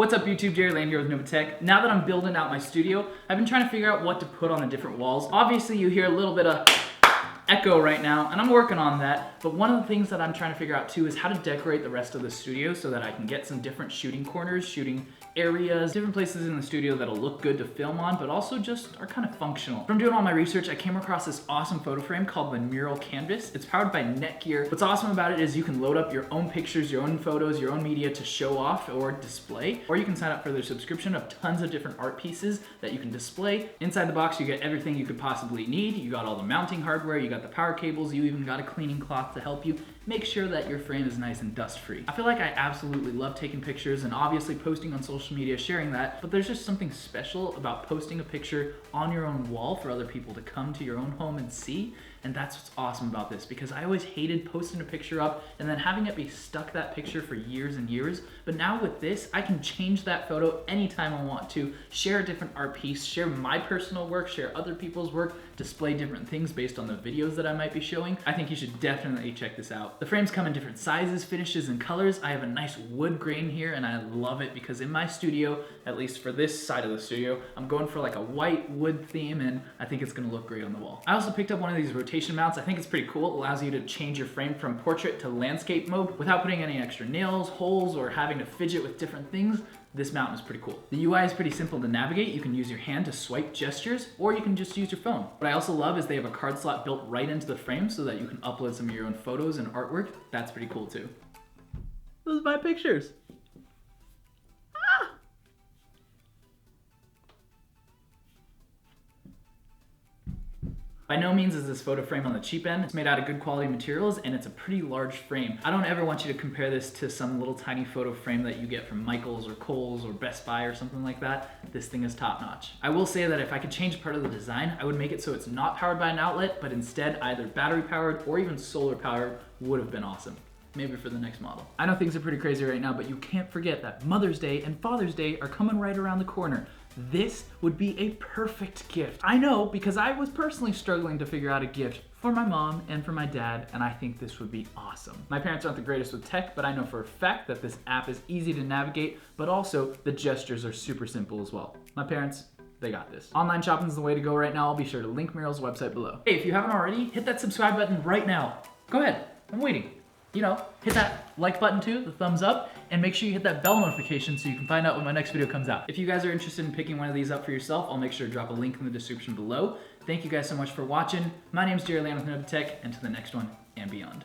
What's up YouTube, Jerry Lane here with Novatech. Now that I'm building out my studio, I've been trying to figure out what to put on the different walls. Obviously you hear a little bit of echo right now, and I'm working on that, but one of the things that I'm trying to figure out too is how to decorate the rest of the studio so that I can get some different shooting corners, shooting areas, different places in the studio that'll look good to film on, but also just are kind of functional. From doing all my research, I came across this awesome photo frame called the Mural Canvas. It's powered by Netgear. What's awesome about it is you can load up your own pictures, your own photos, your own media to show off or display, or you can sign up for their subscription of tons of different art pieces that you can display. Inside the box, you get everything you could possibly need. You got all the mounting hardware, you got the power cables, you even got a cleaning cloth to help you make sure that your frame is nice and dust-free. I feel like I absolutely love taking pictures and obviously posting on social media, sharing that, but there's just something special about posting a picture on your own wall for other people to come to your own home and see. And that's what's awesome about this, because I always hated posting a picture up and then having it be stuck that picture for years and years. But now with this, I can change that photo anytime I want to, share a different art piece, share my personal work, share other people's work, display different things based on the videos that I might be showing. I think you should definitely check this out. The frames come in different sizes, finishes, and colors. I have a nice wood grain here and I love it because in my studio, at least for this side of the studio, I'm going for like a white wood theme and I think it's gonna look great on the wall. I also picked up one of these rotation mounts. I think it's pretty cool. It allows you to change your frame from portrait to landscape mode without putting any extra nails, holes, or having to fidget with different things. This mount is pretty cool. The UI is pretty simple to navigate. You can use your hand to swipe gestures, or you can just use your phone. What I also love is they have a card slot built right into the frame so that you can upload some of your own photos and artwork. That's pretty cool too. Those are my pictures. By no means is this photo frame on the cheap end. It's made out of good quality materials and it's a pretty large frame. I don't ever want you to compare this to some little tiny photo frame that you get from Michaels or Kohl's or Best Buy or something like that. This thing is top notch. I will say that if I could change part of the design, I would make it so it's not powered by an outlet, but instead either battery powered or even solar powered would have been awesome. Maybe for the next model. I know things are pretty crazy right now, but you can't forget that Mother's Day and Father's Day are coming right around the corner. This would be a perfect gift. I know, because I was personally struggling to figure out a gift for my mom and for my dad, and I think this would be awesome. My parents aren't the greatest with tech, but I know for a fact that this app is easy to navigate, but also the gestures are super simple as well. My parents, they got this. Online shopping is the way to go right now. I'll be sure to link Mural's website below. Hey, if you haven't already, hit that subscribe button right now. Go ahead, I'm waiting. You know, hit that like button too, the thumbs up, and make sure you hit that bell notification so you can find out when my next video comes out. If you guys are interested in picking one of these up for yourself, I'll make sure to drop a link in the description below. Thank you guys so much for watching. My name's Jerry Lane with Novatech, and to the next one and beyond.